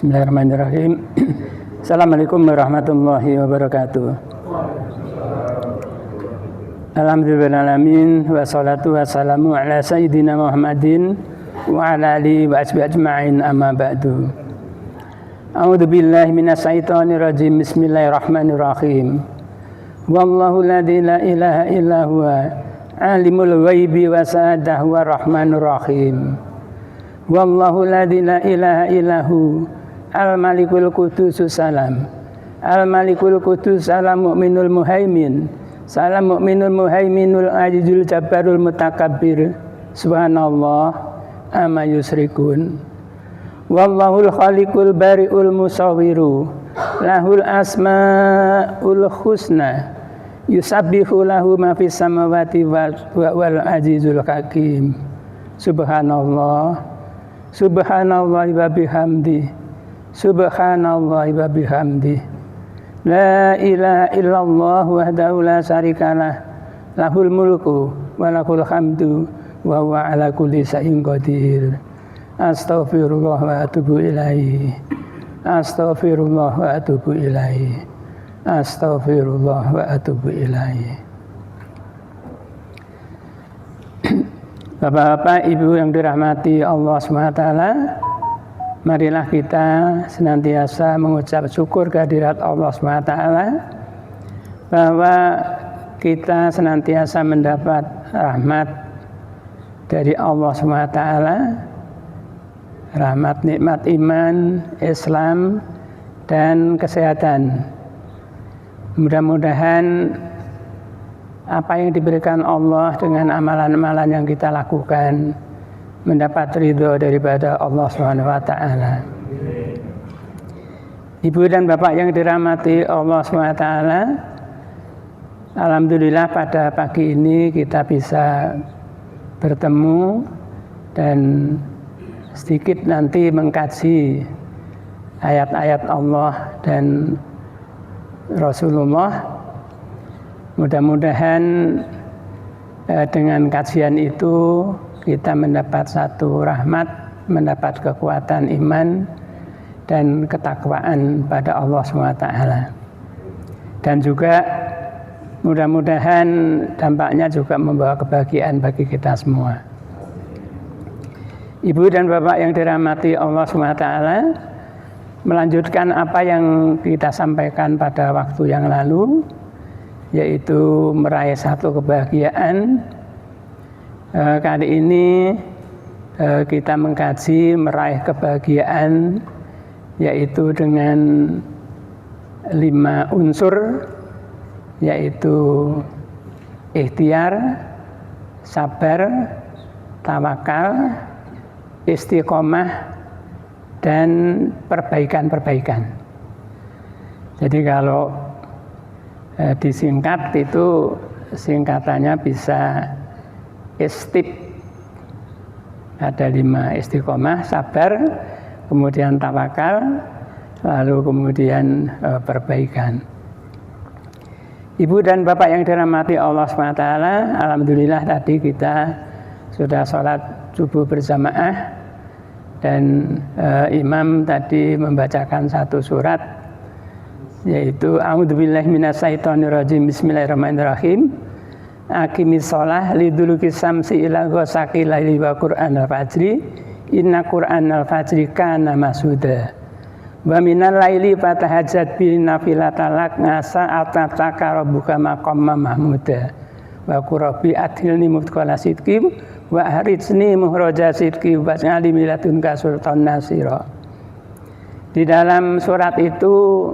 Bismillahirrahmanirrahim. Assalamualaikum warahmatullahi wabarakatuh. Alhamdulillahirrahmanirrahim. Wassalatu wassalamu ala sayyidina Muhammadin wa ala alihi wa ashabihi ajma'in, amma ba'du. A'udzu billahi minasy syaithanir rajim. Bismillahirrahmanirrahim. Wallahu la ilaha illa huwa alimul ghaibi wa syahadah wa rahmanur rahim. Wallahu la ilaha illa hu al-malikul qudusus salam. Al-malikul qudus salam mu'minul muhaimin. Salam mu'minul muhaiminul azizul jabbarul mutakabbir. Subhanallah amma yusrikun. Wallahul khaliqul bari'ul musawwiru. Lahul asma'ul husna. Yusabbihu lahu ma fis samawati wal azizul hakim. Subhanallah. Subhanallah wa bihamdi. Subhanallah wa bihamdi. La ilaha illallah wahdahu la syarikalah. Lahul mulku wa lahul hamdu wa huwa ala kulli syai'in qadir. Astaghfirullah wa atubu ilaihi. Astaghfirullah wa atubu ilaihi. Astaghfirullah wa atubu ilaihi. Bapak-bapak, Ibu yang dirahmati Allah SWT, marilah kita senantiasa mengucap syukur kehadirat Allah SWT bahwa kita senantiasa mendapat rahmat dari Allah SWT, rahmat nikmat iman, Islam, dan kesehatan. Mudah-mudahan apa yang diberikan Allah dengan amalan-amalan yang kita lakukan mendapat ridho daripada Allah SWT. Ibu dan Bapak yang dirahmati Allah SWT, alhamdulillah pada pagi ini kita bisa bertemu dan sedikit nanti mengkaji ayat-ayat Allah dan Rasulullah. Mudah-mudahan dengan kajian itu kita mendapat satu rahmat, mendapat kekuatan iman dan ketakwaan pada Allah SWT. Dan juga mudah-mudahan dampaknya juga membawa kebahagiaan bagi kita semua. Ibu dan Bapak yang dirahmati Allah SWT, melanjutkan apa yang kita sampaikan pada waktu yang lalu, yaitu meraih satu kebahagiaan. Kali ini kita mengkaji meraih kebahagiaan, yaitu dengan 5 unsur, yaitu ikhtiar, sabar, tawakal, istiqomah, dan perbaikan-perbaikan. Jadi kalau disingkat itu singkatannya bisa istib. Ada 5: istiqomah, sabar, kemudian tawakal, lalu kemudian perbaikan. Ibu dan Bapak yang dirahmati Allah SWT, alhamdulillah tadi kita sudah sholat subuh berjamaah dan imam tadi membacakan satu surat, yaitu a'udzubillahi minasyaitonirrajim. Bismillahirrahmanirrahim. Aqimis shalah liduluki samsi ila ghasaqi laili wa qur'anal fajri inna qur'anal fajri kana masuda wa minal laili fatahajjat bi nafilatalak ngasa atataka rabbuka maqamma mahmuda wa qurbi adhilni mutqala sidqi wa ahrijni muhraja sidqi wa ja'alni miladunka sultan nasira. Di dalam surat itu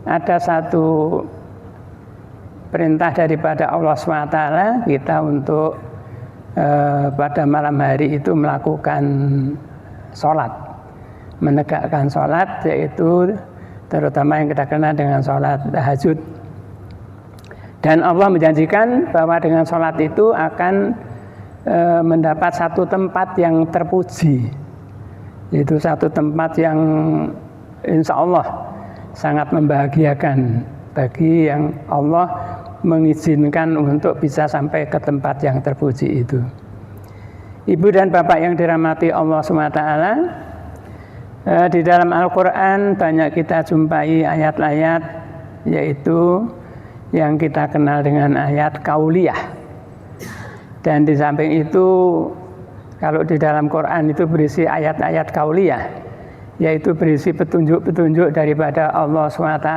ada satu perintah daripada Allah SWT kita untuk pada malam hari itu melakukan sholat, menegakkan sholat, yaitu terutama yang kita kenal dengan sholat tahajud. Dan Allah menjanjikan bahwa dengan sholat itu akan mendapat satu tempat yang terpuji, yaitu satu tempat yang insya Allah sangat membahagiakan bagi yang Allah mengizinkan untuk bisa sampai ke tempat yang terpuji itu. Ibu dan Bapak yang dirahmati Allah SWT, Di dalam Al-Quran banyak kita jumpai ayat-ayat, yaitu yang kita kenal dengan ayat kauliyah. Dan di samping itu, kalau di dalam Quran itu berisi ayat-ayat kauliyah, yaitu berisi petunjuk-petunjuk daripada Allah SWT,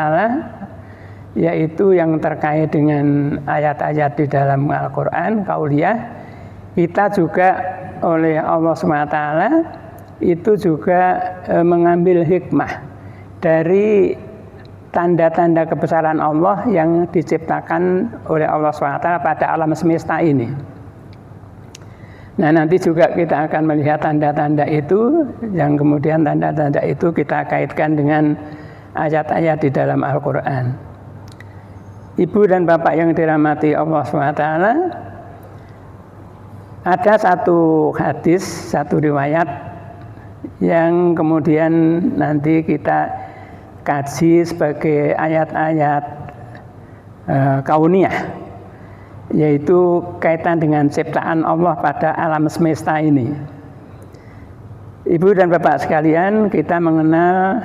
yaitu yang terkait dengan ayat-ayat di dalam Al-Quran kauliyah. Kita juga oleh Allah SWT itu juga mengambil hikmah dari tanda-tanda kebesaran Allah yang diciptakan oleh Allah SWT pada alam semesta ini. Nah, nanti juga kita akan melihat tanda-tanda itu, yang kemudian tanda-tanda itu kita kaitkan dengan ayat-ayat di dalam Al-Quran. Ibu dan Bapak yang dirahmati Allah SWT, ada satu hadis, satu riwayat yang kemudian nanti kita kaji sebagai ayat-ayat kauniyah, yaitu kaitan dengan ciptaan Allah pada alam semesta ini. Ibu dan Bapak sekalian, kita mengenal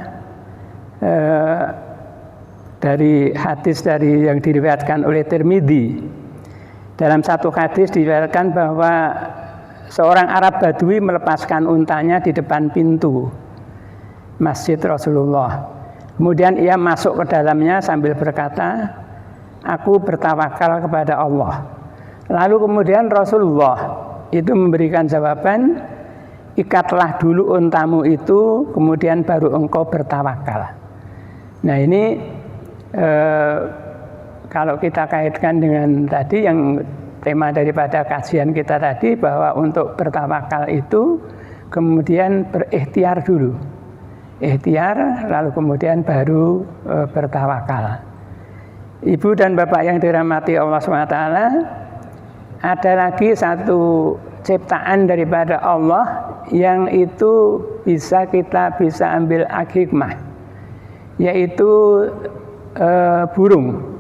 dari hadis dari yang diriwayatkan oleh Tirmidzi. Dalam satu hadis diriwayatkan bahwa seorang Arab Badui melepaskan untanya di depan pintu Masjid Rasulullah. Kemudian ia masuk ke dalamnya sambil berkata, "Aku bertawakal kepada Allah." Lalu kemudian Rasulullah itu memberikan jawaban, "Ikatlah dulu untamu itu, kemudian baru engkau bertawakal." Nah, ini kalau kita kaitkan dengan tadi yang tema daripada kajian kita tadi, bahwa untuk bertawakal itu kemudian berikhtiar dulu. Ikhtiar lalu kemudian baru bertawakal. Ibu dan Bapak yang dirahmati Allah SWT, ada lagi satu ciptaan daripada Allah yang itu kita bisa ambil hikmah, yaitu burung.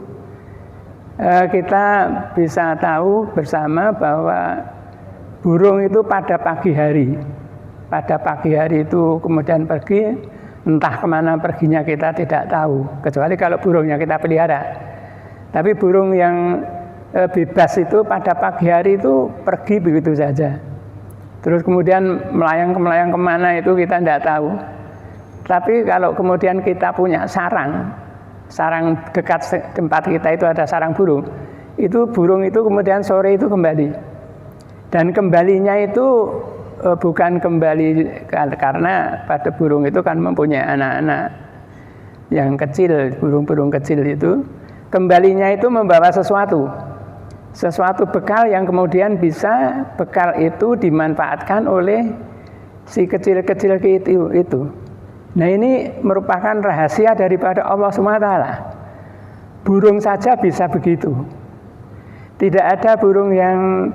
Kita bisa tahu bersama bahwa burung itu pada pagi hari itu kemudian pergi, entah kemana perginya kita tidak tahu, kecuali kalau burungnya kita pelihara. Tapi burung yang bebas itu pada pagi hari itu pergi begitu saja, terus kemudian melayang kemana itu kita tidak tahu. Tapi kalau kemudian kita punya sarang dekat tempat kita itu ada sarang burung, itu burung itu kemudian sore itu kembali, dan kembalinya itu bukan kembali karena pada burung itu kan mempunyai anak-anak yang kecil, burung-burung kecil itu kembalinya itu membawa sesuatu bekal yang kemudian bisa bekal itu dimanfaatkan oleh si kecil-kecil itu. Nah, ini merupakan rahasia daripada Allah SWT. Burung saja bisa begitu. Tidak ada burung yang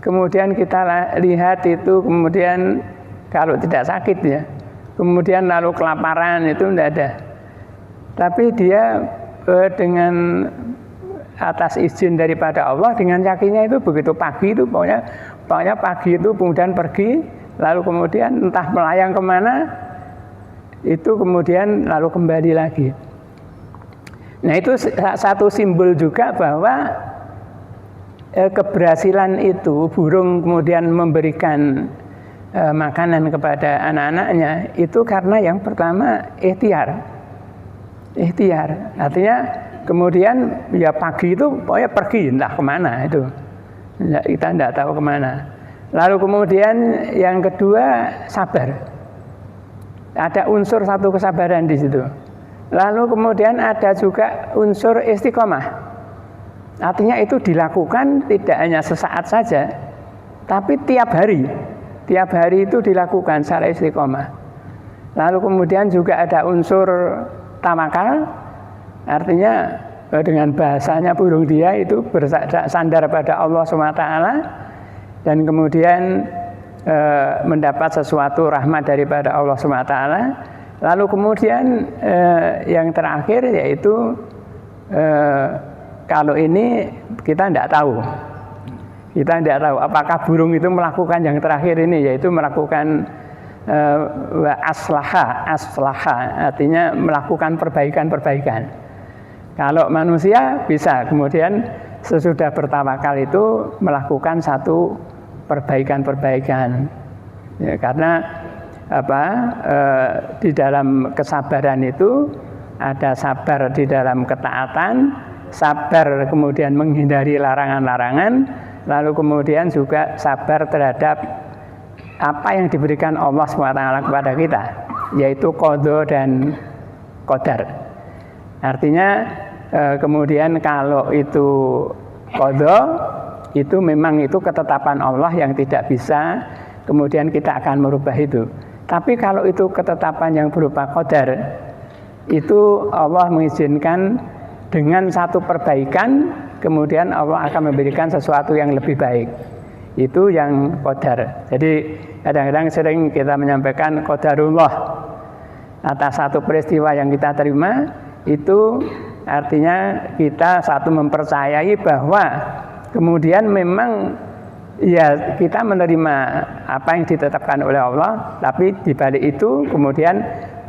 kemudian kita lihat itu kemudian kalau tidak sakit ya, kemudian lalu kelaparan, itu tidak ada. Tapi dia dengan atas izin daripada Allah, dengan yakinnya itu begitu pagi itu pokoknya pagi itu kemudian pergi, lalu kemudian entah melayang kemana, itu kemudian lalu kembali lagi. Nah, itu satu simbol juga bahwa keberhasilan itu burung kemudian memberikan makanan kepada anak-anaknya itu karena yang pertama ikhtiar. Artinya kemudian ya pagi itu pokoknya pergi entah kemana itu, kita tidak tahu kemana. Lalu kemudian yang kedua sabar. Ada unsur satu kesabaran di situ. Lalu kemudian ada juga unsur istiqomah. Artinya itu dilakukan tidak hanya sesaat saja, tapi tiap hari itu dilakukan secara istiqomah. Lalu kemudian juga ada unsur tawakal. Artinya dengan bahasanya burung dia itu bersandar pada Allah SWT dan kemudian mendapat sesuatu rahmat daripada Allah SWT. Lalu kemudian yang terakhir yaitu kalau ini kita tidak tahu apakah burung itu melakukan yang terakhir ini, yaitu melakukan wa aslaha artinya melakukan perbaikan. Kalau manusia bisa kemudian sesudah bertawakal itu melakukan satu perbaikan. Ya, karena di dalam kesabaran itu ada sabar di dalam ketaatan, sabar kemudian menghindari larangan-larangan, lalu kemudian juga sabar terhadap apa yang diberikan Allah SWT kepada kita, yaitu qadha dan qadar. Artinya kemudian kalau itu qadha, itu memang itu ketetapan Allah yang tidak bisa kemudian kita akan merubah itu. Tapi kalau itu ketetapan yang berupa qadar, itu Allah mengizinkan dengan satu perbaikan, kemudian Allah akan memberikan sesuatu yang lebih baik. Itu yang qadar. Jadi kadang-kadang sering kita menyampaikan qadarullah atas satu peristiwa yang kita terima, itu artinya kita satu mempercayai bahwa kemudian memang ya kita menerima apa yang ditetapkan oleh Allah, tapi di balik itu kemudian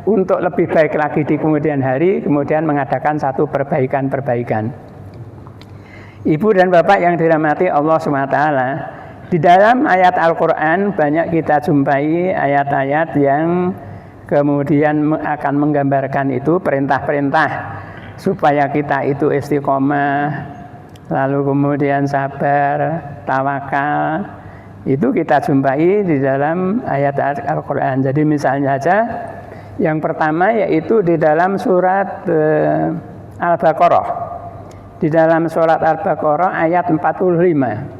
untuk lebih baik lagi di kemudian hari, kemudian mengadakan satu perbaikan. Ibu dan bapak yang dirahmati Allah SWT, di dalam ayat Al-Quran banyak kita jumpai ayat-ayat yang kemudian akan menggambarkan itu perintah-perintah supaya kita itu istiqomah, lalu kemudian sabar, tawakal. Itu kita jumpai di dalam ayat Al-Quran. Jadi misalnya saja yang pertama yaitu di dalam surat Al-Baqarah. Di dalam surat Al-Baqarah ayat 45.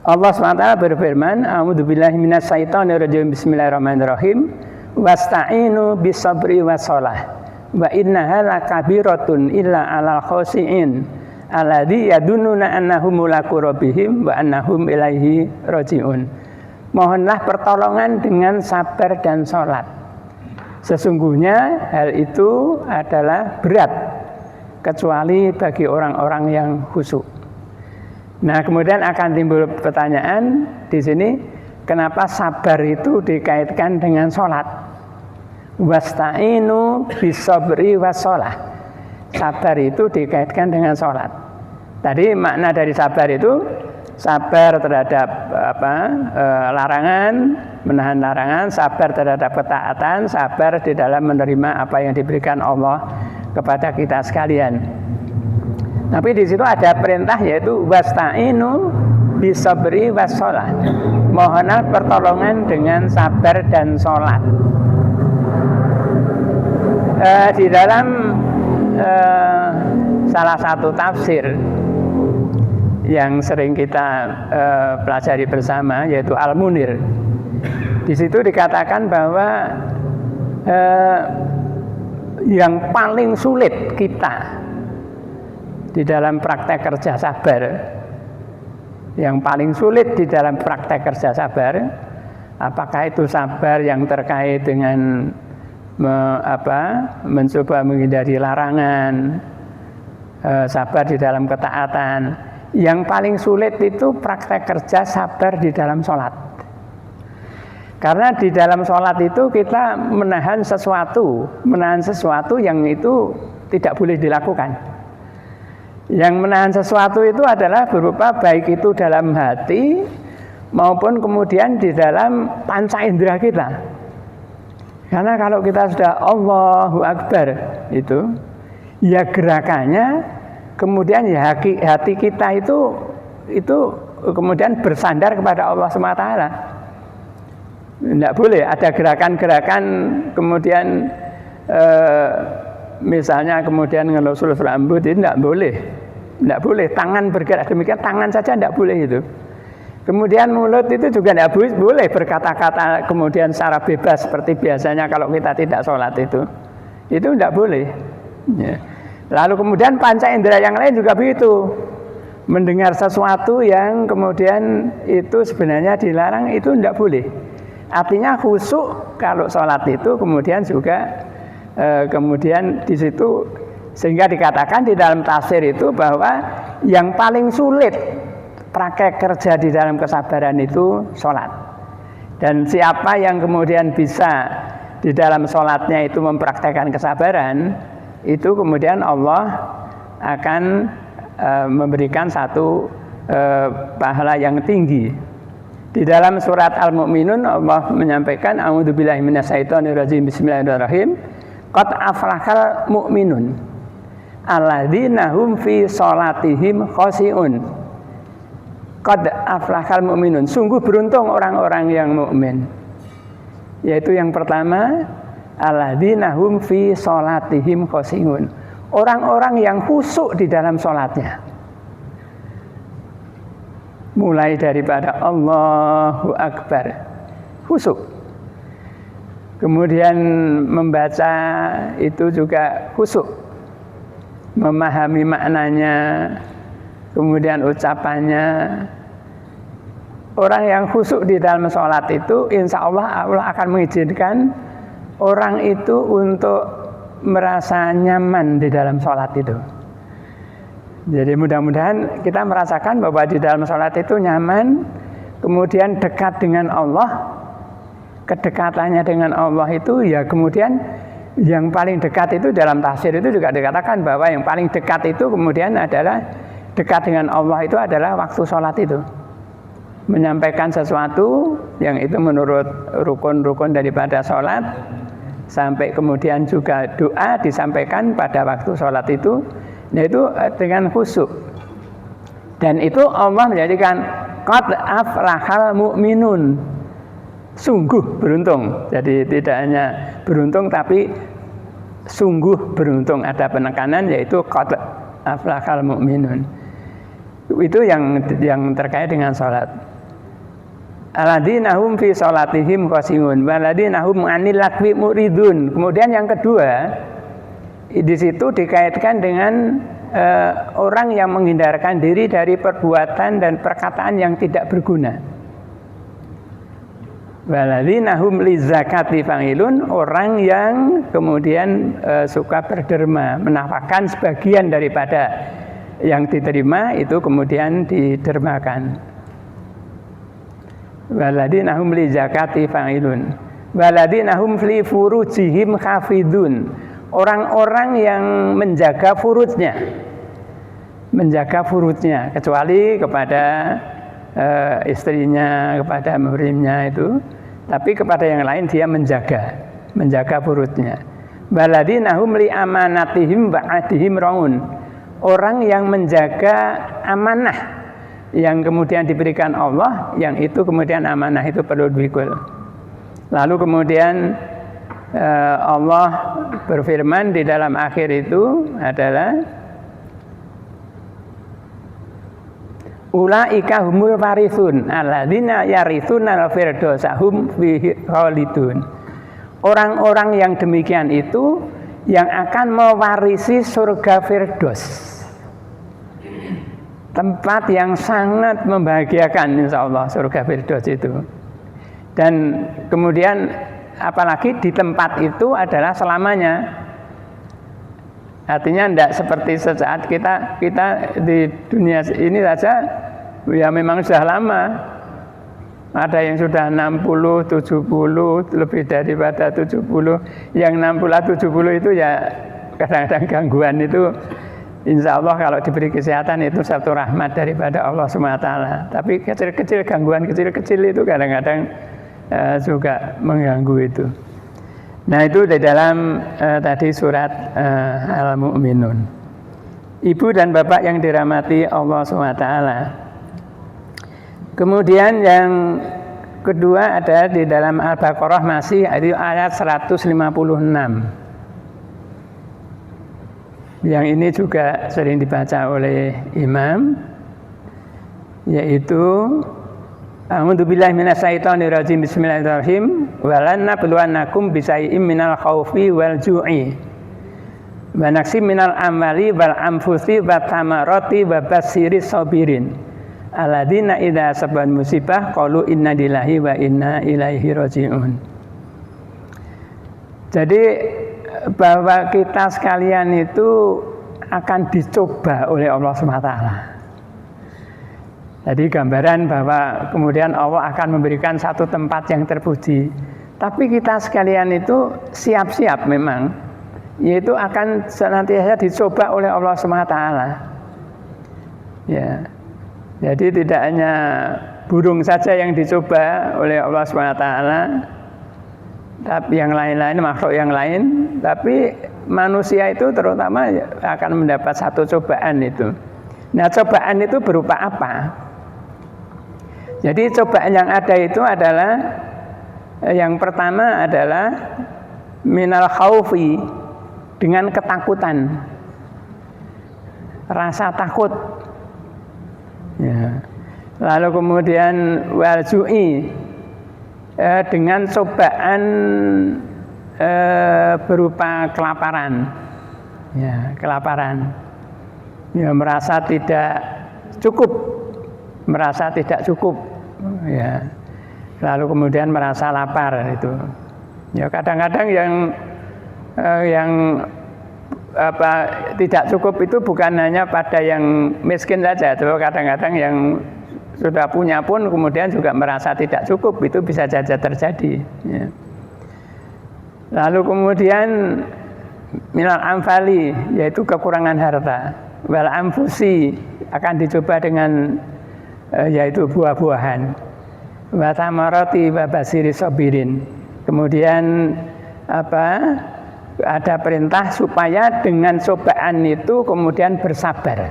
Allah SWT berfirman, A'udzubillahi minasyaitonirrajim, bismillahirrahmanirrahim, wasta'inu bisabri wassalah, wa innaha lakabiratun illa 'alal khashi'in alladzi yadunnuna annahum mulaqu rabbihim wa annahum ilaihi raji'un. Mohonlah pertolongan dengan sabar dan sholat. Sesungguhnya hal itu adalah berat kecuali bagi orang-orang yang khusyuk. Nah, kemudian akan timbul pertanyaan di sini, kenapa sabar itu dikaitkan dengan sholat? Wasta'inu bisabri wassalah. Sabar itu dikaitkan dengan sholat. Tadi makna dari sabar itu sabar terhadap larangan, menahan larangan, sabar terhadap ketaatan, sabar di dalam menerima apa yang diberikan Allah kepada kita sekalian. Tapi di situ ada perintah yaitu wasta'inu bisabri wassalah. Mohonlah pertolongan dengan sabar dan sholat. Di dalam salah satu tafsir yang sering kita pelajari bersama yaitu Al-Munir. Di situ dikatakan bahwa yang paling sulit kita di dalam praktek kerja sabar, yang paling sulit di dalam praktek kerja sabar, apakah itu sabar yang terkait dengan mencoba menghindari larangan, sabar di dalam ketaatan. Yang paling sulit itu praktek kerja sabar di dalam sholat. Karena di dalam sholat itu kita menahan sesuatu yang itu tidak boleh dilakukan. Yang menahan sesuatu itu adalah berupa baik itu dalam hati maupun kemudian di dalam panca indera kita. Karena kalau kita sudah Allahu Akbar itu, ya gerakannya kemudian ya hati kita itu kemudian bersandar kepada Allah SWT. Tidak boleh ada gerakan-gerakan kemudian misalnya kemudian ngelus-lus rambut itu tidak boleh, tangan bergerak demikian, tangan saja tidak boleh itu. Kemudian mulut itu juga tidak boleh berkata-kata kemudian secara bebas seperti biasanya kalau kita tidak sholat itu tidak boleh. Ya. Lalu kemudian panca indera yang lain juga begitu, mendengar sesuatu yang kemudian itu sebenarnya dilarang itu tidak boleh. Artinya khusyuk kalau sholat itu kemudian juga kemudian di situ sehingga dikatakan di dalam tafsir itu bahwa yang paling sulit praktek kerja di dalam kesabaran itu sholat. Dan siapa yang kemudian bisa di dalam sholatnya itu mempraktekkan kesabaran, itu kemudian Allah akan memberikan satu pahala yang tinggi. Di dalam surat Al-Mu'minun Allah menyampaikan, a'udzubillahi minasyaitonirrajim, bismillahirrahmanirrahim, qad aflahal mu'minun alladzina hum fi sholatihim khashi'un. Qad aflahal mu'minun, sungguh beruntung orang-orang yang mukmin. Yaitu yang pertama, alladzina hum fi sholatihim khashi'un, orang-orang yang khusyuk di dalam sholatnya. Mulai daripada Allahu Akbar, khusyuk. Kemudian membaca itu juga khusyuk, memahami maknanya, kemudian ucapannya. Orang yang khusyuk di dalam sholat itu, insya Allah Allah akan mengizinkan orang itu untuk merasa nyaman di dalam sholat itu. Jadi mudah-mudahan kita merasakan bahwa di dalam sholat itu nyaman, kemudian dekat dengan Allah. Kedekatannya dengan Allah itu ya kemudian yang paling dekat itu dalam tafsir itu juga dikatakan bahwa yang paling dekat itu kemudian adalah dekat dengan Allah itu adalah waktu sholat itu. Menyampaikan sesuatu yang itu menurut rukun-rukun daripada sholat, sampai kemudian juga doa disampaikan pada waktu sholat itu, yaitu dengan khusyuk. Dan itu Allah menjadikan qad aflahal mu'minun, sungguh beruntung. Jadi tidak hanya beruntung tapi sungguh beruntung, ada penekanan yaitu qad aflahal mu'minun. Itu yang terkait dengan sholat. Alladzina hum fi sholatihim khashi'un walladzina hum 'anil lagwi mu'ridun. Kemudian yang kedua, di situ dikaitkan dengan orang yang menghindarkan diri dari perbuatan dan perkataan yang tidak berguna. Walladzina hum lizakati fa'ilun, orang yang kemudian suka berderma, menafkahkan sebagian daripada yang diterima itu kemudian didermakan. Walladzina hum lizakati fa'ilun walladzina hum li furujihim hafidun, orang-orang yang menjaga furujnya, kecuali kepada istrinya, kepada muhrimnya itu, tapi kepada yang lain dia menjaga furujnya. Walladzina hum li amanatihim wa ahdihim raun, orang yang menjaga amanah yang kemudian diberikan Allah, yang itu kemudian amanah itu perlu dipikul. Lalu kemudian Allah berfirman di dalam akhir itu adalah ulaika humul warithun alladzina yarithuna al-firdausa hum fihi khalidun. Orang-orang yang demikian itu yang akan mewarisi surga Firdaus, tempat yang sangat membahagiakan, insya Allah surga Firdaus itu. Dan kemudian apalagi di tempat itu adalah selamanya. Artinya tidak seperti sesaat kita di dunia ini saja ya memang sudah lama. Ada yang sudah 60, 70, lebih daripada 70. Yang 60, 70 itu ya kadang-kadang gangguan itu. Insya Allah kalau diberi kesehatan itu satu rahmat daripada Allah SWT. Tapi kecil-kecil, gangguan kecil-kecil itu kadang-kadang juga mengganggu itu. Nah itu di dalam tadi surat Al-Mu'minun. Ibu dan bapak yang dirahmati Allah SWT. Kemudian yang kedua ada di dalam Al-Baqarah, masih ayat 156. Yang ini juga sering dibaca oleh imam, yaitu a'udzubillahi minasyaitonirrajim, bismillahirrahmanirrahim, walan nabluwannakum bisyai'im minal khaufi wal ju'i wa naqsim minal amwali wal anfusi wat thamarati wa basyiris sabirin alladzina idza asabat musibah qalu inna lillahi wa inna ilaihi raji'un. Jadi bahwa kita sekalian itu akan dicoba oleh Allah SWT. Jadi gambaran bahwa kemudian Allah akan memberikan satu tempat yang terpuji. Tapi kita sekalian itu siap-siap memang, yaitu akan senantiasa dicoba oleh Allah SWT. Ya, jadi tidak hanya burung saja yang dicoba oleh Allah SWT, tapi yang lain-lain, makhluk yang lain, tapi manusia itu terutama akan mendapat satu cobaan itu. Nah, cobaan itu berupa apa? Jadi cobaan yang ada itu adalah yang pertama adalah minal khaufi, dengan ketakutan, rasa takut. Ya. Lalu kemudian wal ju'i, dengan cobaan berupa kelaparan. Ya, kelaparan. Ya, merasa tidak cukup. Ya. Lalu kemudian merasa lapar itu. Ya, kadang-kadang yang tidak cukup itu bukan hanya pada yang miskin saja, tapi kadang-kadang yang sudah punya pun kemudian juga merasa tidak cukup, itu bisa saja terjadi. Ya. Lalu kemudian minal amfali, yaitu kekurangan harta, wal anfusi, akan dicoba dengan yaitu buah-buahan, wa tamarati wa basiri sabirin. Kemudian ada perintah supaya dengan cobaan itu kemudian bersabar.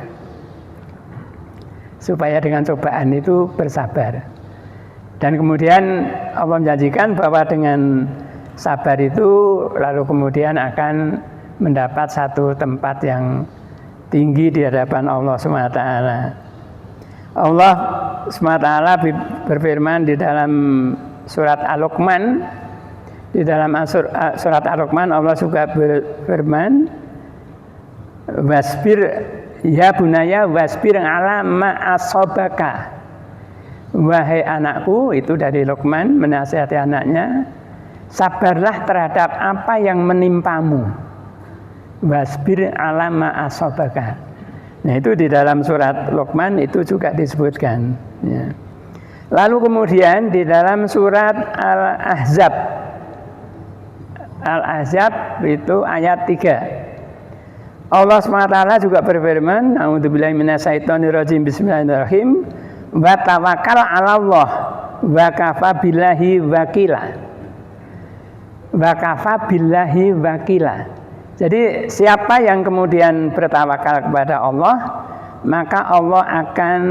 Supaya dengan cobaan itu bersabar. Dan kemudian Allah menjanjikan bahwa dengan sabar itu lalu kemudian akan mendapat satu tempat yang tinggi di hadapan Allah SWT. Allah SWT berfirman di dalam surat Al-Luqman. Di dalam surat Al-Luqman Allah juga berfirman, wasbir ya bunaya wasbir ala ma asobaka. Wahai anakku, itu dari Luqman menasihati anaknya, sabarlah terhadap apa yang menimpamu. Wasbir ala ma asobaka. Nah, itu di dalam surat Luqman itu juga disebutkan. Ya. Lalu kemudian di dalam surat Al-Ahzab, Al-Ahzab itu ayat 3. Allah SWT juga berfirman, a'udzubillahi minasyaitonirrajim, bismillahirrahmanirrahim, wa tawakkal 'alallah wa kafa billahi wakila. Wa kafa billahi wakila. Jadi siapa yang kemudian bertawakal kepada Allah, maka Allah akan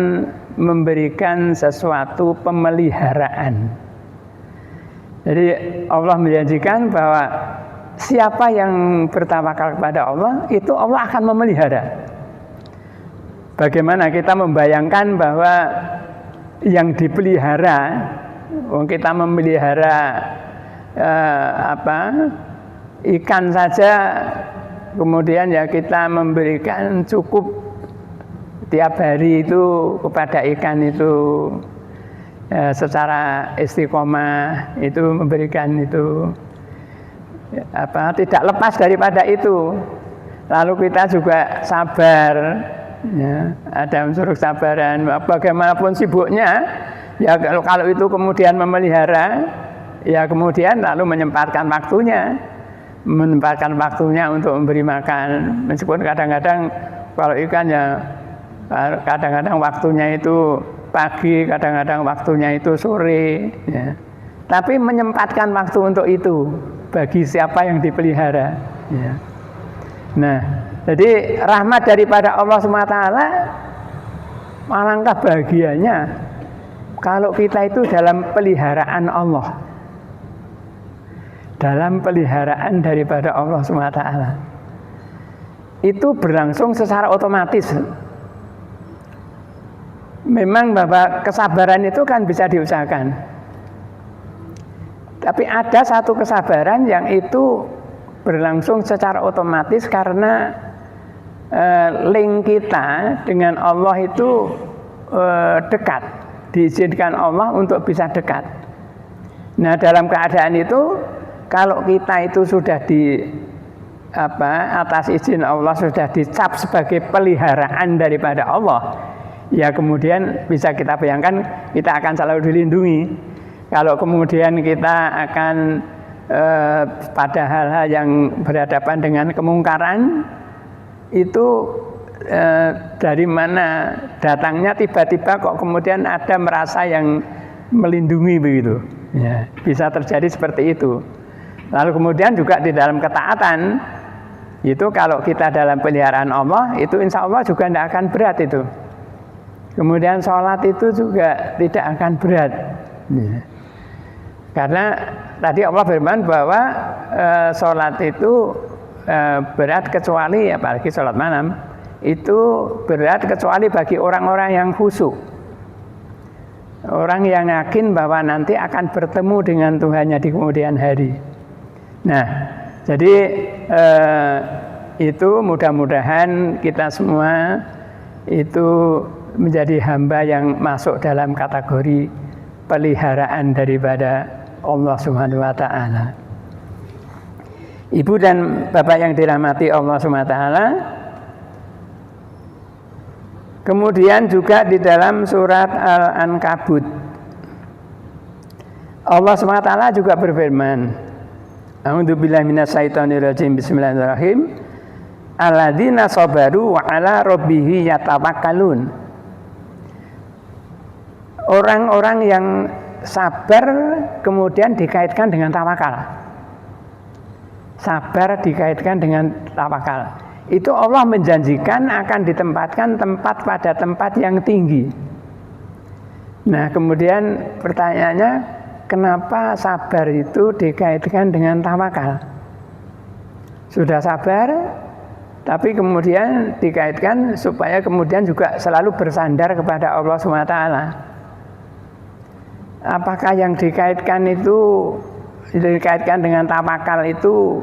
memberikan sesuatu pemeliharaan. Jadi Allah menjanjikan bahwa siapa yang bertawakal kepada Allah, itu Allah akan memelihara. Bagaimana kita membayangkan bahwa yang dipelihara, kita memelihara ikan saja, kemudian ya kita memberikan cukup tiap hari itu kepada ikan itu secara istiqomah, itu memberikan itu tidak lepas daripada itu. Lalu kita juga sabar, ya, ada unsur kesabaran. Bagaimanapun sibuknya, ya kalau itu kemudian memelihara, ya kemudian lalu menyempatkan waktunya untuk memberi makan. Meskipun kadang-kadang kalau ikan ya kadang-kadang waktunya itu pagi, kadang-kadang waktunya itu sore, ya. Tapi menyempatkan waktu untuk itu bagi siapa yang dipelihara, ya. Nah, jadi rahmat daripada Allah SWT, alangkah bahagianya kalau kita itu dalam peliharaan Allah, dalam peliharaan daripada Allah SWT. Itu berlangsung secara otomatis. Memang bahwa kesabaran itu kan bisa diusahakan, tapi ada satu kesabaran yang itu berlangsung secara otomatis karena link kita dengan Allah itu dekat, diizinkan Allah untuk bisa dekat. Nah, dalam keadaan itu kalau kita itu sudah atas izin Allah sudah dicap sebagai peliharaan daripada Allah, ya kemudian bisa kita bayangkan kita akan selalu dilindungi. Kalau kemudian kita akan pada hal-hal yang berhadapan dengan kemungkaran, itu dari mana datangnya tiba-tiba kok kemudian ada merasa yang melindungi begitu. Ya, bisa terjadi seperti itu. Lalu kemudian juga di dalam ketaatan, itu kalau kita dalam peliharaan Allah, itu insya Allah juga tidak akan berat itu. Kemudian sholat itu juga tidak akan berat. Ya. Karena tadi Allah berfirman bahwa sholat itu berat kecuali, apalagi sholat malam, itu berat kecuali bagi orang-orang yang khusyuk. Orang yang yakin bahwa nanti akan bertemu dengan Tuhannya di kemudian hari. Nah, jadi itu mudah-mudahan kita semua itu menjadi hamba yang masuk dalam kategori peliharaan daripada Allah Subhanahu wa taala. Ibu dan Bapak yang dirahmati Allah Subhanahu wa taala, kemudian juga di dalam surat Al-Ankabut Allah Subhanahu wa taala juga berfirman, A'udzubillahi minasyaitonirrajim, bismillahirrahmanirrahim. Alladzina sabaru wa ala rabbihim yatawakkalun. Orang-orang yang sabar kemudian dikaitkan dengan tawakal. Sabar dikaitkan dengan tawakal. Itu Allah menjanjikan akan ditempatkan tempat pada tempat yang tinggi. Nah, kemudian pertanyaannya, kenapa sabar itu dikaitkan dengan tawakal? Sudah sabar, tapi kemudian dikaitkan supaya kemudian juga selalu bersandar kepada Allah SWT. Apakah yang dikaitkan itu dikaitkan dengan tawakal itu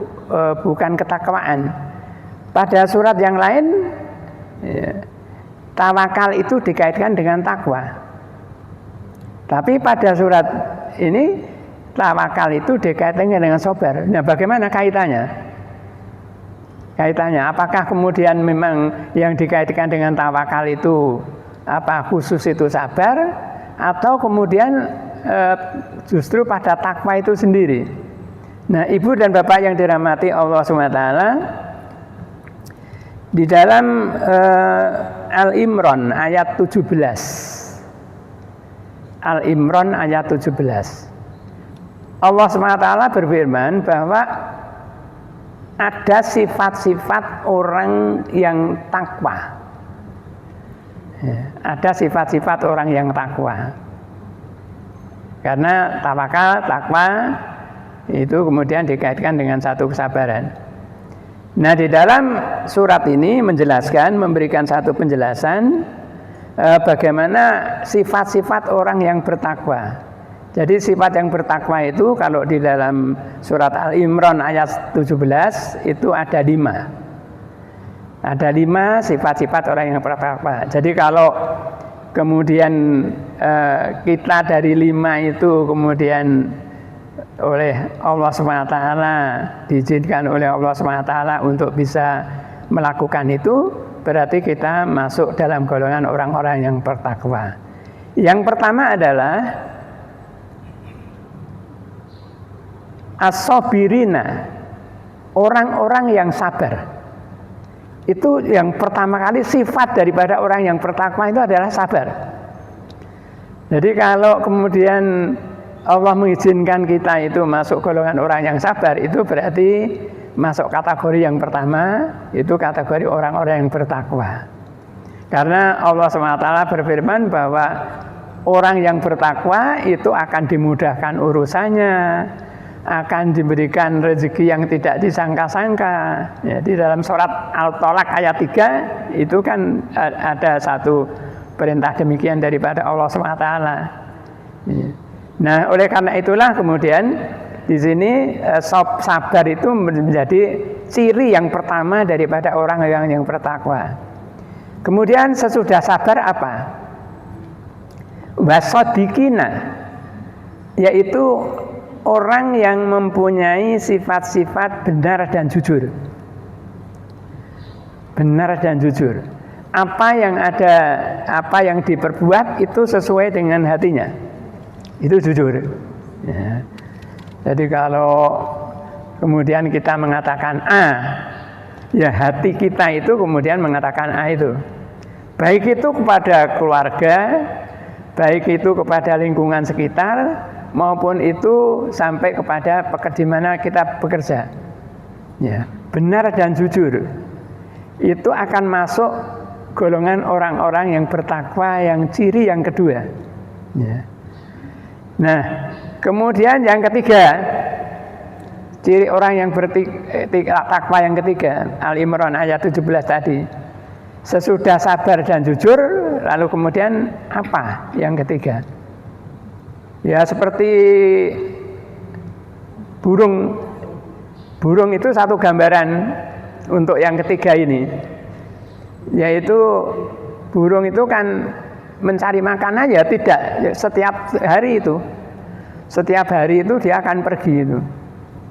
bukan ketakwaan? Pada surat yang lain, tawakal itu dikaitkan dengan takwa. Tapi pada surat ini tawakal itu dikaitkan dengan sabar. Nah, bagaimana kaitannya? Apakah kemudian memang yang dikaitkan dengan tawakal itu khusus itu sabar, atau kemudian justru pada takwa itu sendiri? Nah, Ibu dan Bapak yang dirahmati Allah SWT, di dalam Al-Imran ayat 17, Al-Imran ayat 17, Allah SWT berfirman bahwa ada sifat-sifat orang yang takwa. Ada sifat-sifat orang yang takwa. Karena tawakal, takwa itu kemudian dikaitkan dengan satu kesabaran. Nah, di dalam surat ini menjelaskan, memberikan satu penjelasan bagaimana sifat-sifat orang yang bertakwa. Jadi sifat yang bertakwa itu kalau di dalam surat Al-Imran ayat 17 itu ada 5. Ada 5 sifat-sifat orang yang bertakwa. Jadi kalau kemudian kita dari 5 itu kemudian oleh Allah SWT, diizinkan oleh Allah SWT untuk bisa melakukan itu, berarti kita masuk dalam golongan orang-orang yang bertakwa. Yang pertama adalah as-sabirina, orang-orang yang sabar. Itu yang pertama kali sifat daripada orang yang bertakwa itu adalah sabar. Jadi kalau kemudian Allah mengizinkan kita itu masuk golongan orang yang sabar, itu berarti masuk kategori yang pertama, itu kategori orang-orang yang bertakwa. Karena Allah SWT berfirman bahwa orang yang bertakwa itu akan dimudahkan urusannya, akan diberikan rezeki yang tidak disangka-sangka. Ya, di dalam surat Al-Tolak ayat 3 itu kan ada satu perintah demikian daripada Allah SWT. Ya. Nah, oleh karena itulah kemudian di sini sabar itu menjadi ciri yang pertama daripada orang yang bertakwa. Kemudian sesudah sabar apa? Wasodikina, yaitu orang yang mempunyai sifat-sifat benar dan jujur. Benar dan jujur. apa yang diperbuat itu sesuai dengan hatinya. Itu jujur. Ya. Jadi kalau kemudian kita mengatakan A, ya hati kita itu kemudian mengatakan A itu. Baik itu kepada keluarga, baik itu kepada lingkungan sekitar, maupun itu sampai kepada di mana kita bekerja. Ya, benar dan jujur. Itu akan masuk golongan orang-orang yang bertakwa, yang ciri yang kedua. Ya. Nah, kemudian yang ketiga, ciri orang yang bertakwa yang ketiga, Al-Imran ayat 17 tadi. Sesudah sabar dan jujur, lalu kemudian apa yang ketiga? Ya seperti burung. Burung itu satu gambaran untuk yang ketiga ini. Yaitu burung itu kan mencari makan aja, tidak setiap hari itu. Setiap hari itu dia akan pergi itu.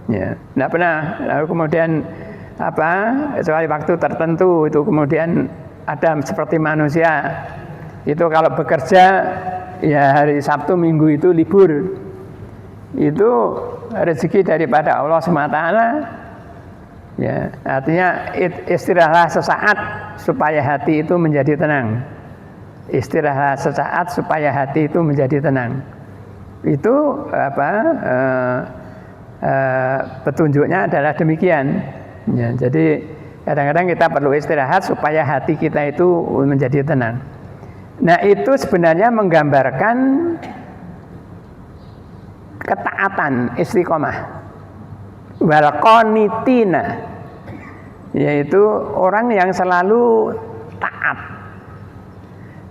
Ya, tidak pernah. Lalu kemudian kecuali waktu tertentu itu kemudian ada seperti manusia itu kalau bekerja ya hari Sabtu Minggu itu libur, itu rezeki daripada Allah SWT. Ya, artinya istirahatlah sesaat supaya hati itu menjadi tenang. Istirahatlah sesaat supaya hati itu menjadi tenang. Itu petunjuknya adalah demikian. Ya, jadi kadang-kadang kita perlu istirahat supaya hati kita itu menjadi tenang. Nah, itu sebenarnya menggambarkan ketaatan, istiqomah. Wal qanitina, yaitu orang yang selalu taat.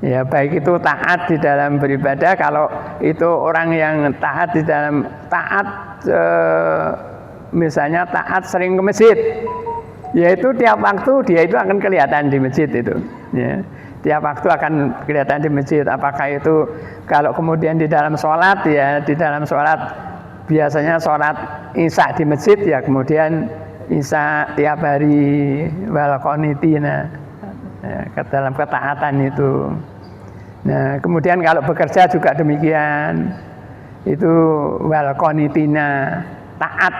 Ya, baik itu taat di dalam beribadah, kalau itu orang yang taat di dalam misalnya taat sering ke masjid. Yaitu tiap waktu dia itu akan kelihatan di masjid itu. Ya. Tiap waktu akan kelihatan di masjid. Apakah itu kalau kemudian di dalam sholat, ya di dalam sholat biasanya sholat isya di masjid, ya kemudian isya tiap hari wal qanitina, ya, ke dalam ketaatan itu. Nah kemudian kalau bekerja juga demikian, itu wal qanitina, taat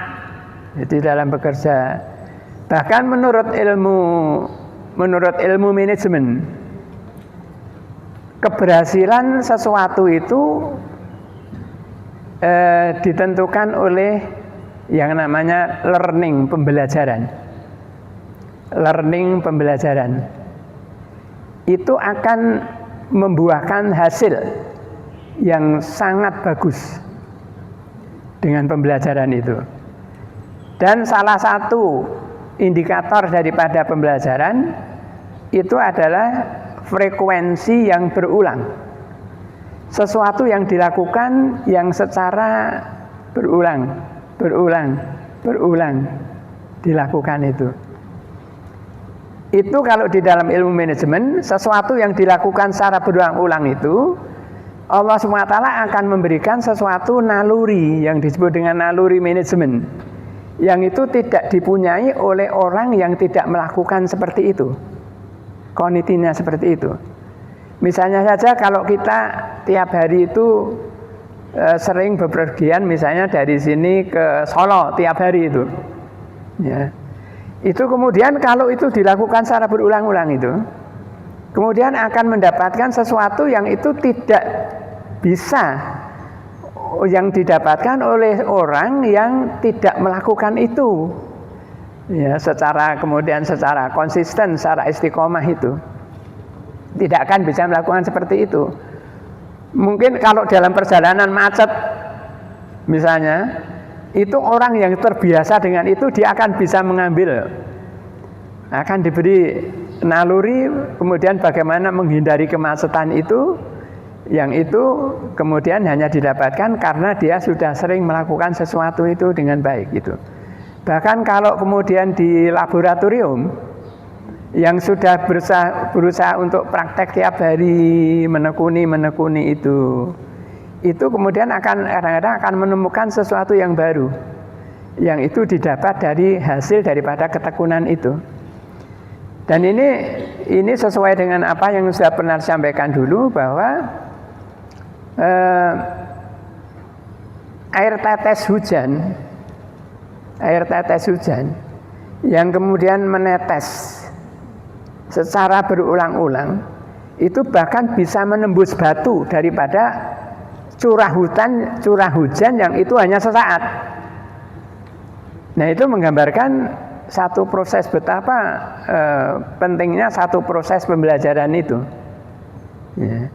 di dalam bekerja. Bahkan menurut ilmu manajemen, keberhasilan sesuatu itu ditentukan oleh yang namanya learning, pembelajaran. Learning, pembelajaran itu akan membuahkan hasil yang sangat bagus dengan pembelajaran itu. Dan salah satu indikator daripada pembelajaran itu adalah frekuensi yang berulang. Sesuatu yang dilakukan yang secara berulang dilakukan itu. Itu kalau di dalam ilmu manajemen, sesuatu yang dilakukan secara berulang-ulang itu, Allah SWT akan memberikan sesuatu naluri yang disebut dengan naluri manajemen, yang itu tidak dipunyai oleh orang yang tidak melakukan seperti itu. Kondisinya seperti itu. Misalnya saja kalau kita tiap hari itu sering bepergian, misalnya dari sini ke Solo tiap hari itu, ya, itu kemudian kalau itu dilakukan secara berulang-ulang itu, kemudian akan mendapatkan sesuatu yang itu tidak bisa yang didapatkan oleh orang yang tidak melakukan itu, ya, secara konsisten, secara istiqomah itu tidak akan bisa melakukan seperti itu. Mungkin kalau dalam perjalanan macet misalnya, itu orang yang terbiasa dengan itu dia akan bisa mengambil, akan diberi naluri kemudian bagaimana menghindari kemacetan itu, yang itu kemudian hanya didapatkan karena dia sudah sering melakukan sesuatu itu dengan baik gitu. Bahkan kalau kemudian di laboratorium yang sudah berusaha untuk praktek tiap hari menekuni itu kemudian kadang-kadang akan menemukan sesuatu yang baru, yang itu didapat dari hasil daripada ketekunan itu. Dan ini sesuai dengan apa yang sudah pernah disampaikan dulu, bahwa air tetes hujan yang kemudian menetes secara berulang-ulang itu bahkan bisa menembus batu daripada curah hujan yang itu hanya sesaat. Nah, itu menggambarkan satu proses, betapa pentingnya satu proses pembelajaran itu. Ya.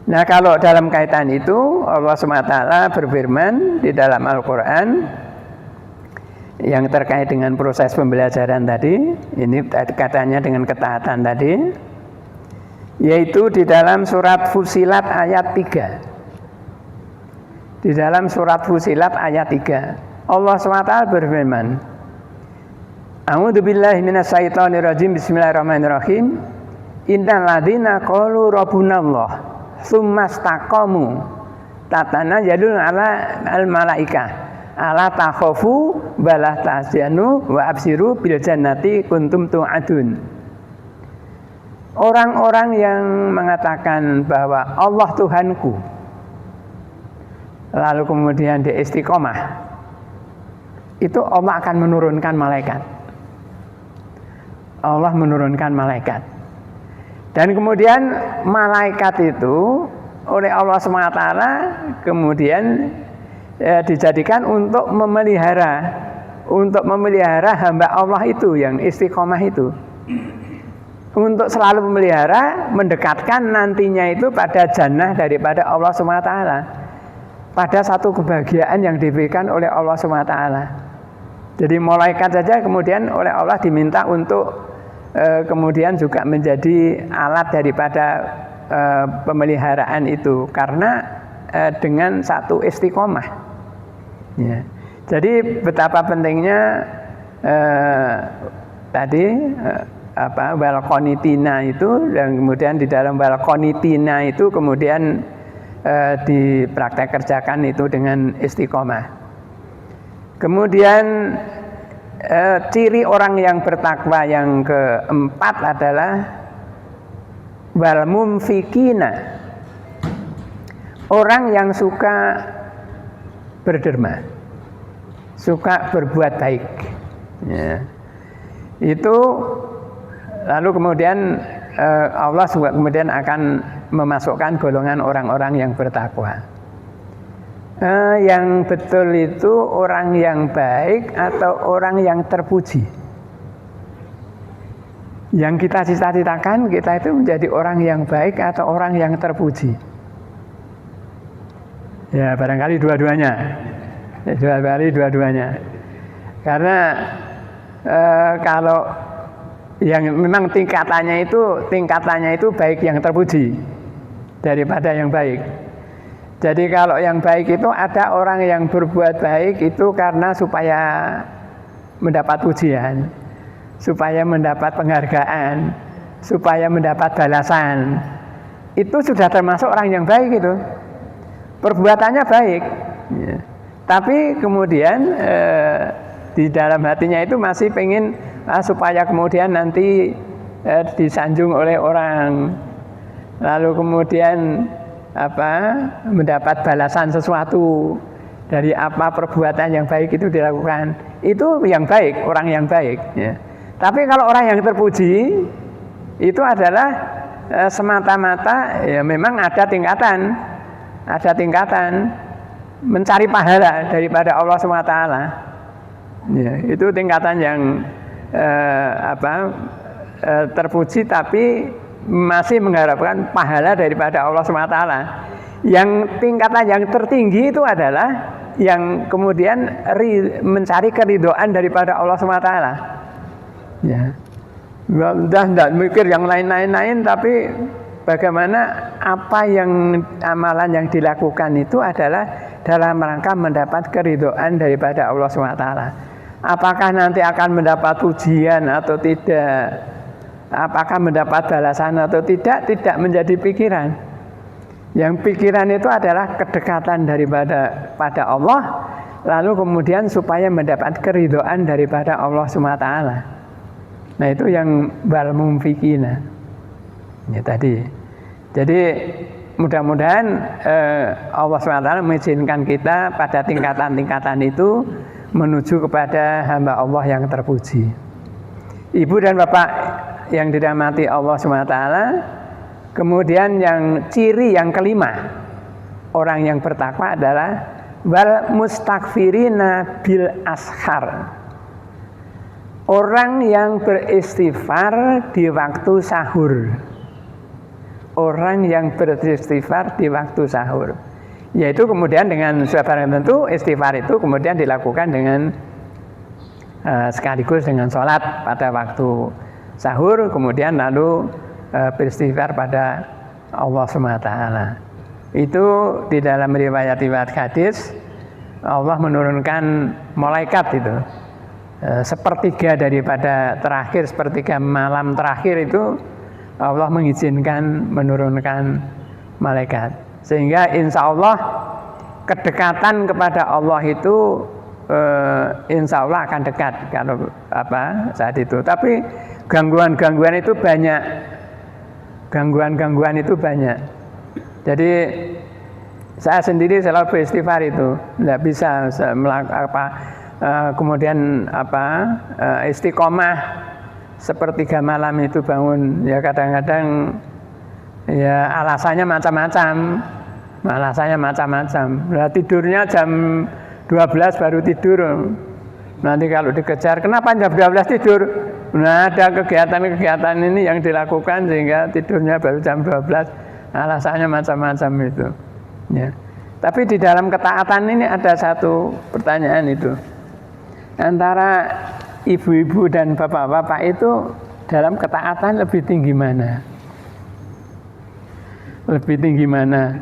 Nah, kalau dalam kaitan itu Allah SWT berfirman di dalam Al-Quran yang terkait dengan proses pembelajaran tadi, ini katanya dengan ketaatan tadi, yaitu di dalam surat Fussilat ayat 3. Di dalam surat Fussilat ayat 3 Allah SWT berfirman, A'udzu billahi minasyaitonir rajim. Bismillahirrahmanirrahim. Innal ladzina qalu rabbunallah tsumma istaqamu tatanazzalu ala al malaikah ala takhafu wala tahzanu wa absiru bil jannati kuntum tu'adun. Orang-orang yang mengatakan bahwa Allah Tuhanku, lalu kemudian dia istiqomah, itu Allah akan menurunkan malaikat. Allah menurunkan malaikat. Dan kemudian malaikat itu oleh Allah SWT kemudian dijadikan untuk memelihara hamba Allah itu yang istiqomah itu. Untuk selalu memelihara, mendekatkan nantinya itu pada jannah daripada Allah SWT. Pada satu kebahagiaan yang diberikan oleh Allah SWT. Jadi malaikat saja kemudian oleh Allah diminta untuk kemudian juga menjadi alat daripada pemeliharaan itu, karena dengan satu istiqomah. Ya. Jadi betapa pentingnya tadi wal qanitina itu, dan kemudian di dalam wal qanitina itu kemudian dipraktek kerjakan itu dengan istiqomah. Kemudian ciri orang yang bertakwa yang keempat adalah wal munfikina, orang yang suka berderma, suka berbuat baik. Ya. Itu lalu kemudian Allah juga kemudian akan memasukkan golongan orang-orang yang bertakwa. Yang betul itu orang yang baik atau orang yang terpuji. Yang kita cita-citakan kita itu menjadi orang yang baik atau orang yang terpuji. Ya, barangkali dua-duanya. Karena kalau yang memang tingkatannya itu baik yang terpuji daripada yang baik. Jadi kalau yang baik itu ada orang yang berbuat baik itu karena supaya mendapat pujian, supaya mendapat penghargaan, supaya mendapat balasan. Itu sudah termasuk orang yang baik itu. Perbuatannya baik. Ya. Tapi kemudian di dalam hatinya itu masih pengen supaya kemudian nanti disanjung oleh orang. Lalu kemudian mendapat balasan sesuatu dari apa perbuatan yang baik itu dilakukan. Itu yang baik, orang yang baik. Ya. Tapi kalau orang yang terpuji itu adalah semata-mata ya memang ada tingkatan mencari pahala daripada Allah SWT. Ya, itu tingkatan yang terpuji tapi masih mengharapkan pahala daripada Allah SWT. Yang tingkatan yang tertinggi itu adalah yang kemudian mencari keridhaan daripada Allah SWT. Ya, udah tidak mikir yang lain-lain, tapi bagaimana apa yang amalan yang dilakukan itu adalah dalam rangka mendapat keridhaan daripada Allah SWT. Apakah nanti akan mendapat pujian atau tidak, apakah mendapat balasan atau tidak menjadi pikiran. Yang pikiran itu adalah kedekatan pada Allah, lalu kemudian supaya mendapat keridhaan daripada Allah SWT. Nah itu yang wal mumfikina. Ya tadi. Jadi mudah-mudahan Allah SWT mengizinkan kita pada tingkatan-tingkatan itu menuju kepada hamba Allah yang terpuji. Ibu dan bapak yang dirahmati Allah SWT, kemudian yang ciri yang kelima orang yang bertakwa adalah wal mustaghfirina bil ashar. Orang yang beristighfar di waktu sahur. Orang yang beristighfar di waktu sahur. Yaitu kemudian dengan sebarang tentu istighfar itu kemudian dilakukan dengan sekaligus dengan sholat pada waktu sahur, kemudian lalu beristighfar pada Allah SWT. Itu di dalam riwayat hadis Allah menurunkan malaikat itu sepertiga daripada terakhir, sepertiga malam terakhir itu Allah mengizinkan menurunkan malaikat, sehingga insya Allah kedekatan kepada Allah itu insya Allah akan dekat kalau saat itu. Tapi gangguan-gangguan itu banyak, Jadi saya sendiri selalu beristighfar itu, tidak bisa kemudian istiqomah sepertiga malam itu bangun. Ya kadang-kadang ya alasannya macam-macam. Nah, tidurnya jam 12 baru tidur. Nanti kalau dikejar, kenapa jam 12 tidur? Nah, ada kegiatan-kegiatan ini yang dilakukan sehingga tidurnya baru jam 12. Alasannya macam-macam itu. Ya. Tapi di dalam ketaatan ini ada satu pertanyaan itu. Antara ibu-ibu dan bapak-bapak itu dalam ketaatan lebih tinggi mana? Lebih tinggi mana?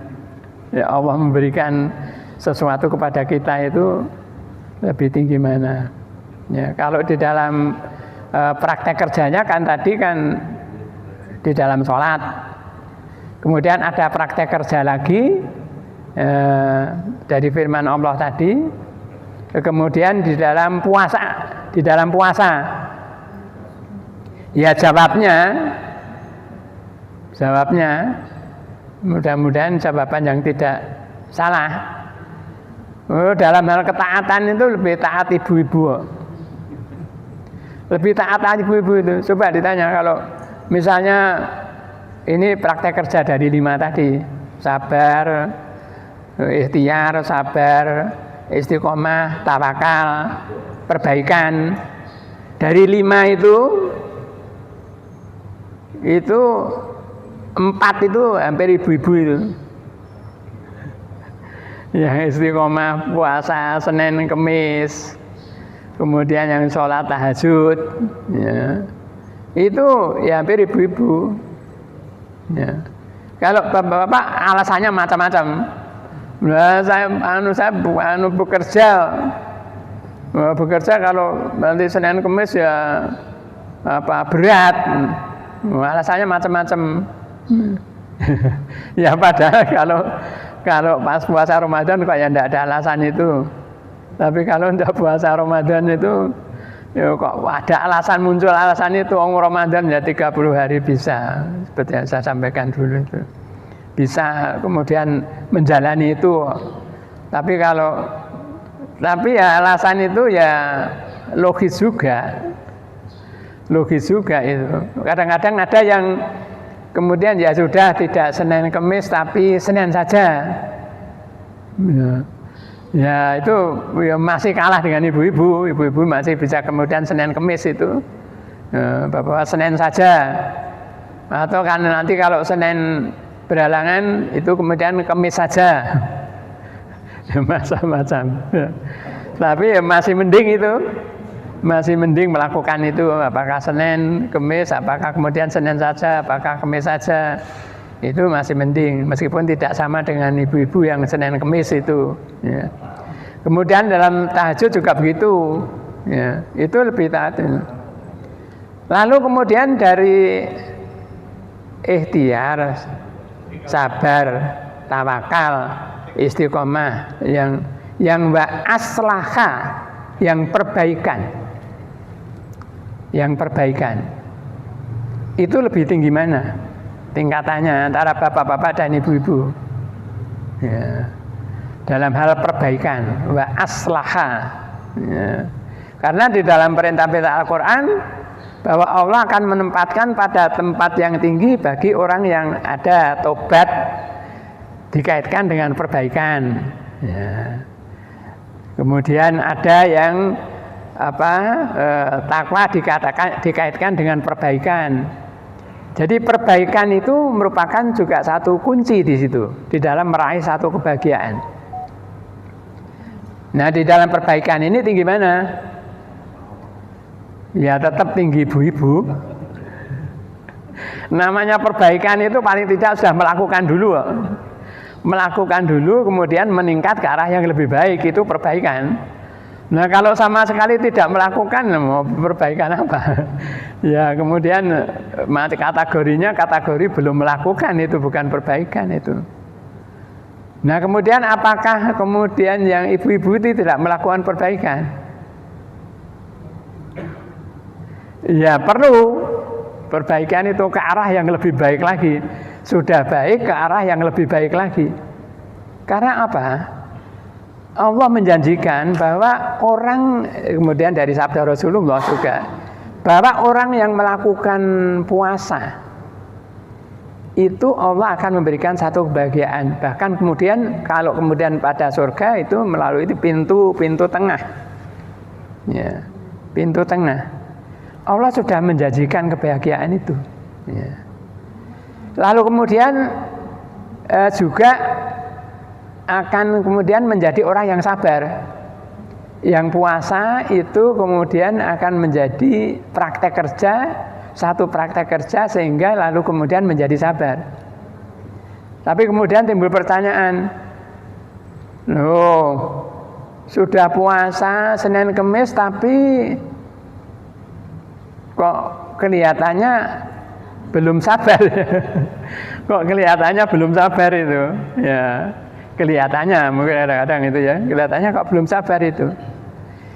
Ya Allah memberikan sesuatu kepada kita itu lebih tinggi mana? Ya, kalau di dalam praktek kerjanya kan tadi kan di dalam sholat. Kemudian ada praktek kerja lagi dari firman Allah tadi. Kemudian di dalam puasa. Ya jawabnya mudah-mudahan jawaban yang tidak salah. Dalam hal ketaatan itu lebih taat ibu-ibu. Lebih taat ibu-ibu itu. Coba ditanya kalau misalnya ini praktek kerja dari 5 tadi. Sabar, ikhtiar, istiqomah, tawakal, perbaikan. Dari 5 itu 4 itu hampir ibu-ibu itu. Yang istiqomah puasa Senin Kemis, kemudian yang sholat tahajud, ya, itu ya hampir ibu-ibu. Ya. Kalau bapak-bapak alasannya macam-macam. Nah, saya bekerja kalau nanti Senin Kemis ya berat. Alasannya macam-macam. Ya padahal kalau pas puasa Ramadan kok ya tidak ada alasan itu. Tapi kalau tidak puasa Ramadan itu ya kok ada muncul alasan itu. Ramadan ya 30 hari bisa, seperti yang saya sampaikan dulu itu. Bisa kemudian menjalani itu. Tapi ya alasan itu ya logis juga itu. Kadang-kadang ada yang kemudian ya sudah tidak Senin Kemis tapi Senin saja. Ya itu ya masih kalah dengan ibu-ibu. Ibu-ibu masih bisa kemudian Senin Kemis itu bahwa Senin saja. Atau kan nanti kalau Senin berhalangan itu kemudian Kemis saja. Macam-macam. Tapi ya masih mending itu. Masih mending melakukan itu, apakah Senin, Kemis, apakah kemudian Senin saja, apakah Kemis saja, itu masih mending, meskipun tidak sama dengan ibu-ibu yang Senin Kemis itu. Ya. Kemudian dalam tahajud juga begitu, ya, itu lebih taat. Lalu kemudian dari ikhtiar, sabar, tawakal, istiqomah, yang aslaha, yang perbaikan. yang perbaikan. Itu lebih tinggi mana tingkatannya antara bapak-bapak dan ibu-ibu? Ya. Dalam hal perbaikan, wa aslaha. Ya. Karena di dalam perintah-perintah Al-Quran bahwa Allah akan menempatkan pada tempat yang tinggi bagi orang yang ada tobat dikaitkan dengan perbaikan. Ya. Kemudian ada yang takwa dikaitkan dengan perbaikan. Jadi perbaikan itu merupakan juga satu kunci di situ di dalam meraih satu kebahagiaan. Nah, di dalam perbaikan ini tinggi mana? Ya tetap tinggi ibu-ibu. Namanya perbaikan itu paling tidak sudah melakukan dulu. Melakukan dulu kemudian meningkat ke arah yang lebih baik, itu perbaikan. Nah kalau sama sekali tidak melakukan, mau perbaikan apa? Ya kemudian kategorinya kategori belum melakukan, itu bukan perbaikan itu. Nah kemudian apakah kemudian yang ibu-ibu itu tidak melakukan perbaikan? Ya perlu perbaikan itu ke arah yang lebih baik lagi. Sudah baik ke arah yang lebih baik lagi. Karena apa? Allah menjanjikan bahwa orang, kemudian dari sabda Rasulullah juga, bahwa orang yang melakukan puasa itu Allah akan memberikan satu kebahagiaan. Bahkan kemudian kalau kemudian pada surga itu melalui itu pintu tengah. Ya, pintu tengah. Allah sudah menjanjikan kebahagiaan itu. Ya. Lalu kemudian juga akan kemudian menjadi orang yang sabar. Yang puasa itu kemudian akan menjadi praktek kerja, satu praktek kerja sehingga lalu kemudian menjadi sabar. Tapi kemudian timbul pertanyaan, loh sudah puasa Senin Kemis tapi kok kelihatannya belum sabar? Kok kelihatannya belum sabar itu? Ya, kelihatannya mungkin kadang-kadang itu ya, kelihatannya kok belum sabar itu.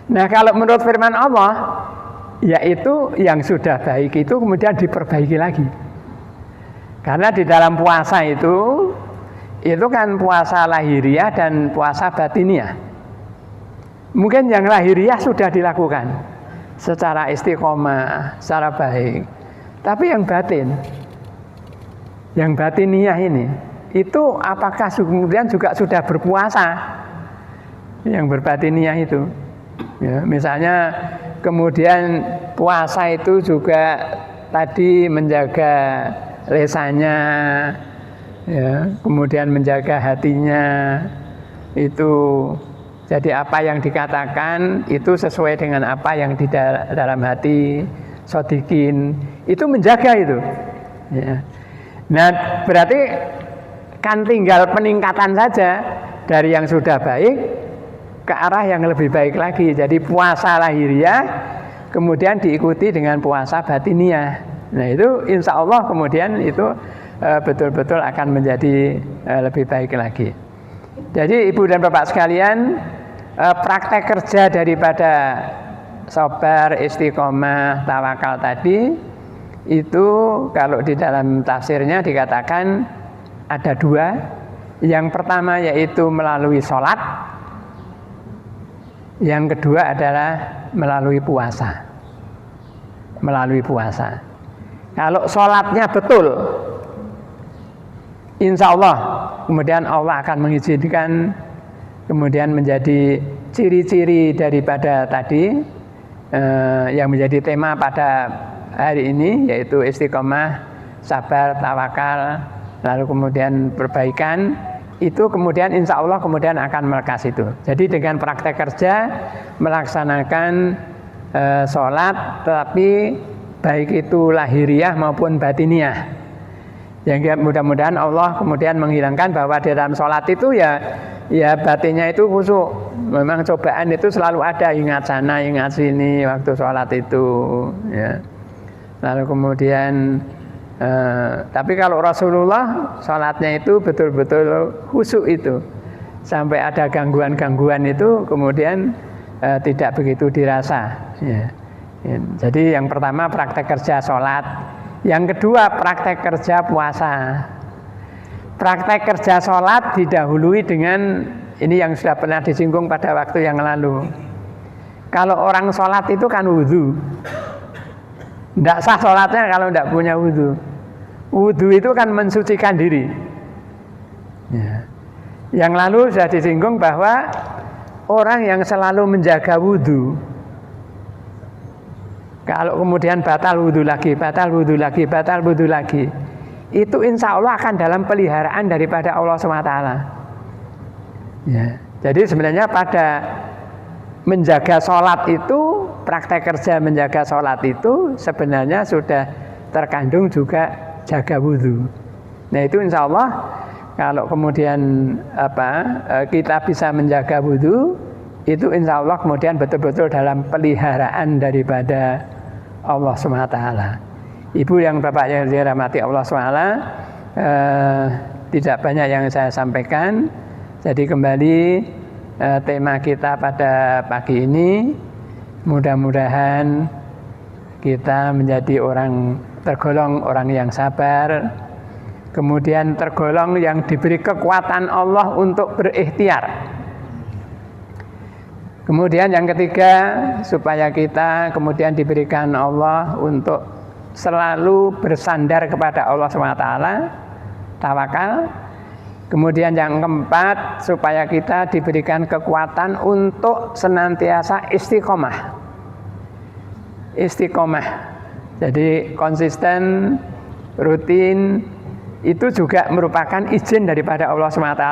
Nah, kalau menurut firman Allah, yaitu yang sudah baik itu kemudian diperbaiki lagi. Karena di dalam puasa itu kan puasa lahiriah dan puasa batiniah. Mungkin yang lahiriah sudah dilakukan secara istiqomah, secara baik. Tapi yang batiniah ini, itu apakah kemudian juga sudah berpuasa? Yang berbatiniah itu, ya, misalnya kemudian puasa itu juga tadi menjaga lisannya, ya, kemudian menjaga hatinya, itu jadi apa yang dikatakan itu sesuai dengan apa yang di dalam hati, sodikin, itu menjaga itu. Ya. Nah berarti kan tinggal peningkatan saja dari yang sudah baik ke arah yang lebih baik lagi. Jadi puasa lahiriah kemudian diikuti dengan puasa batiniah. Nah itu insya Allah kemudian itu betul-betul akan menjadi lebih baik lagi. Jadi ibu dan bapak sekalian, praktek kerja daripada sabar, istiqomah, tawakal tadi itu kalau di dalam tafsirnya dikatakan ada dua. Yang pertama yaitu melalui sholat, yang kedua adalah melalui puasa. Melalui puasa. Kalau sholatnya betul, insya Allah kemudian Allah akan mengizinkan kemudian menjadi ciri-ciri daripada tadi yang menjadi tema pada hari ini, yaitu istiqomah, sabar, tawakal, lalu kemudian perbaikan. Itu kemudian insya Allah kemudian akan melekas itu. Jadi dengan praktek kerja melaksanakan sholat, tetapi baik itu lahiriah maupun batiniah. Yang mudah-mudahan Allah kemudian menghilangkan bahwa di dalam sholat itu ya batinnya itu khusyuk. Memang cobaan itu selalu ada, ingat sana, ingat sini waktu sholat itu. Ya. Lalu kemudian tapi kalau Rasulullah sholatnya itu betul-betul khusyuk itu. Sampai ada gangguan-gangguan itu kemudian tidak begitu dirasa. Ya. Jadi yang pertama praktek kerja sholat, yang kedua praktek kerja puasa. Praktek kerja sholat didahului dengan ini yang sudah pernah disinggung pada waktu yang lalu. Kalau orang sholat itu kan wudhu, tidak sah sholatnya kalau tidak punya wudhu. Wudhu itu kan mensucikan diri. Ya. Yang lalu sudah disinggung bahwa orang yang selalu menjaga wudhu, kalau kemudian batal wudhu lagi, batal wudhu lagi, batal wudhu lagi, itu insya Allah akan dalam peliharaan daripada Allah SWT. Ya. Jadi sebenarnya pada menjaga sholat itu, praktek kerja menjaga sholat itu sebenarnya sudah terkandung juga jaga wudhu. Nah itu insya Allah kalau kemudian kita bisa menjaga wudhu, itu insya Allah kemudian betul-betul dalam peliharaan daripada Allah SWT. Ibu yang Bapak yang dirahmati Allah SWT, tidak banyak yang saya sampaikan. Jadi kembali tema kita pada pagi ini, mudah-mudahan kita menjadi tergolong orang yang sabar, kemudian tergolong yang diberi kekuatan Allah untuk berikhtiar. Kemudian yang ketiga, supaya kita kemudian diberikan Allah untuk selalu bersandar kepada Allah SWT, tawakal. Kemudian yang keempat, supaya kita diberikan kekuatan untuk senantiasa istiqomah. Istiqomah. Jadi konsisten, rutin, itu juga merupakan izin daripada Allah SWT.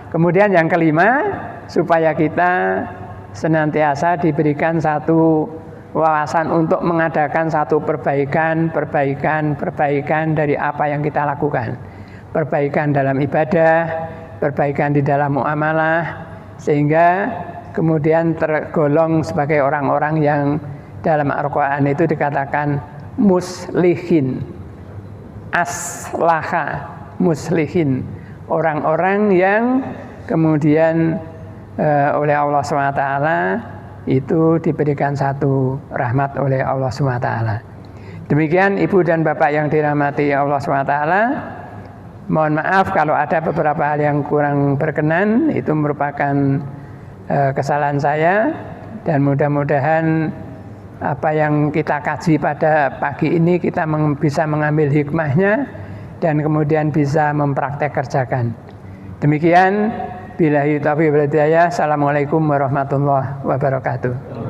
Kemudian yang kelima, supaya kita senantiasa diberikan satu wawasan untuk mengadakan satu perbaikan dari apa yang kita lakukan. Perbaikan dalam ibadah, perbaikan di dalam muamalah, sehingga kemudian tergolong sebagai orang-orang yang dalam Al-Quran itu dikatakan muslihin, aslaha, muslihin, orang-orang yang kemudian oleh Allah SWT itu diberikan satu rahmat oleh Allah SWT. Demikian Ibu dan Bapak yang dirahmati Allah SWT. Mohon maaf kalau ada beberapa hal yang kurang berkenan, itu merupakan kesalahan saya, dan mudah-mudahan apa yang kita kaji pada pagi ini kita bisa mengambil hikmahnya dan kemudian bisa mempraktekkerjakan. Demikian, billahi taufiq wal hidayah. Assalamualaikum warahmatullahi wabarakatuh.